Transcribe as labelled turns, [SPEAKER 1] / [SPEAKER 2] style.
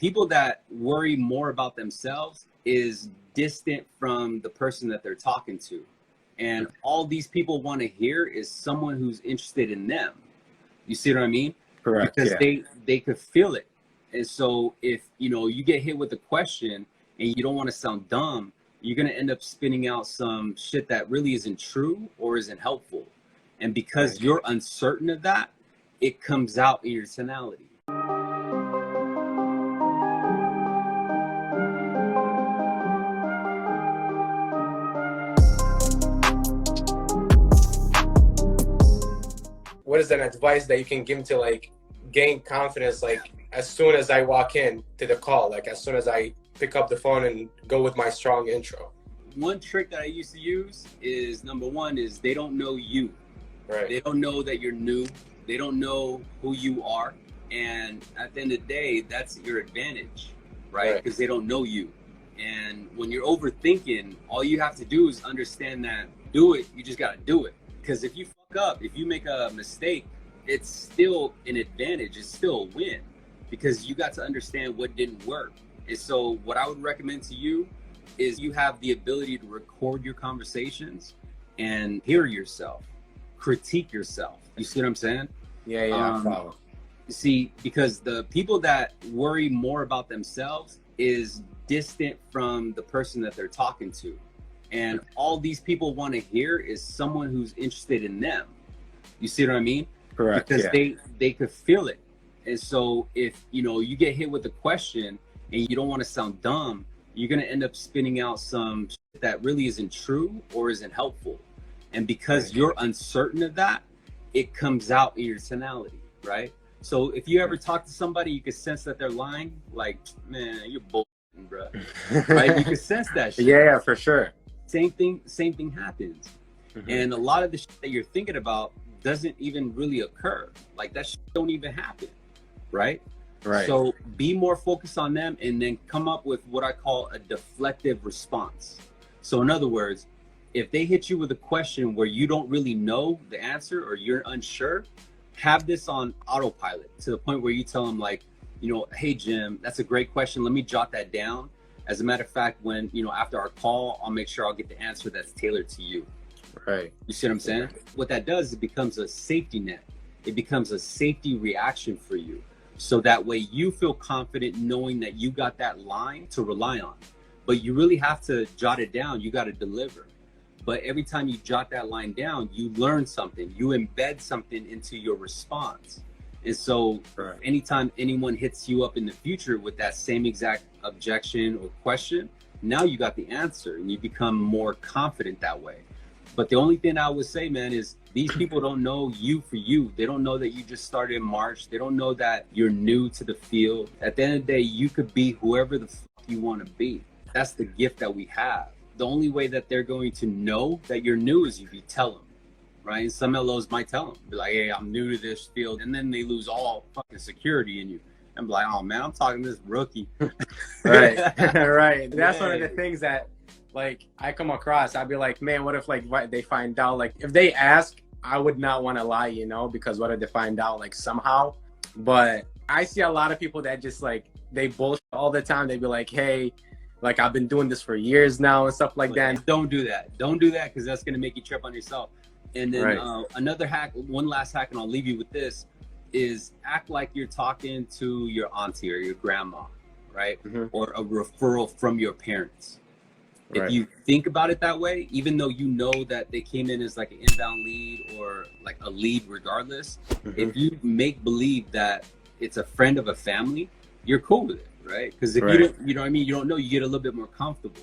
[SPEAKER 1] people that worry more about themselves is distant from the person that they're talking to. And all these people want to hear is someone who's interested in them. You see what I mean?
[SPEAKER 2] Correct.
[SPEAKER 1] Because
[SPEAKER 2] Yeah.
[SPEAKER 1] they could feel it. And so if, you get hit with a question and you don't want to sound dumb, you're going to end up spinning out some shit that really isn't true or isn't helpful. And because you're uncertain of that, it comes out in your tonality.
[SPEAKER 2] What is an advice that you can give to like gain confidence, like as soon as I walk in to the call, like as soon as I pick up the phone and go with my strong intro?
[SPEAKER 1] One trick that I used to use is, number one, is they don't know you.
[SPEAKER 2] Right.
[SPEAKER 1] They don't know that you're new. They don't know who you are. And at the end of the day, that's your advantage, right? Because they don't know you. And when you're overthinking, all you have to do is understand that do it. You just got to do it. Because if you fuck up, if you make a mistake, it's still an advantage. It's still a win because you got to understand what didn't work. And so what I would recommend to you is you have the ability to record your conversations and hear yourself, critique yourself. You see what I'm saying?
[SPEAKER 2] Yeah, I follow.
[SPEAKER 1] You see, because the people that worry more about themselves is distant from the person that they're talking to. And all these people want to hear is someone who's interested in them. You see what I mean?
[SPEAKER 2] Correct.
[SPEAKER 1] Because they could feel it. And so if, you get hit with a question and you don't want to sound dumb, you're going to end up spinning out some shit that really isn't true or isn't helpful. And because you're uncertain of that, it comes out in your tonality, right? So if you ever talk to somebody, you can sense that they're lying, like, man, you're bullshitting, bro. Right? You can sense that shit.
[SPEAKER 2] Yeah, for sure.
[SPEAKER 1] Same thing happens. And a lot of the shit that you're thinking about doesn't even really occur. Like that shit don't even happen, right?
[SPEAKER 2] Right.
[SPEAKER 1] So be more focused on them and then come up with what I call a deflective response. So in other words, if they hit you with a question where you don't really know the answer or you're unsure, have this on autopilot to the point where you tell them like, hey, Jim, that's a great question. Let me jot that down. As a matter of fact, when, after our call, I'll make sure I'll get the answer that's tailored to you.
[SPEAKER 2] Right.
[SPEAKER 1] You see what I'm saying? What that does, it becomes a safety net. It becomes a safety reaction for you. So that way you feel confident knowing that you got that line to rely on. But you really have to jot it down. You got to deliver. But every time you jot that line down, you learn something. You embed something into your response. And so anytime anyone hits you up in the future with that same exact objection or question, now you got the answer and you become more confident that way. But the only thing I would say, man, is these people don't know you for you. They don't know that you just started in March. They don't know that you're new to the field. At the end of the day, you could be whoever the fuck you want to be. That's the gift that we have. The only way that they're going to know that you're new is if you tell them, right? And some LOs might tell them, be like, hey, I'm new to this field. And then they lose all fucking security in you. And be like, oh, man, I'm talking to this rookie.
[SPEAKER 2] Right. Right. That's one of the things that, like, I come across. I'd be like, man, what if, like, what they find out? Like, if they ask, I would not want to lie, because what if they find out, like, somehow? But I see a lot of people that just, like, they bullshit all the time. They'd be like, hey, like, I've been doing this for years now and stuff like that.
[SPEAKER 1] Don't do that. Don't do that because that's going to make you trip on yourself. And then another hack, one last hack, and I'll leave you with this, is act like you're talking to your auntie or your grandma, right? Or a referral from your parents. If you think about it that way, even though you know that they came in as like an inbound lead or like a lead regardless, if you make believe that it's a friend of a family, you're cool with it, right? Because if you don't, you know what I mean? You don't know, you get a little bit more comfortable.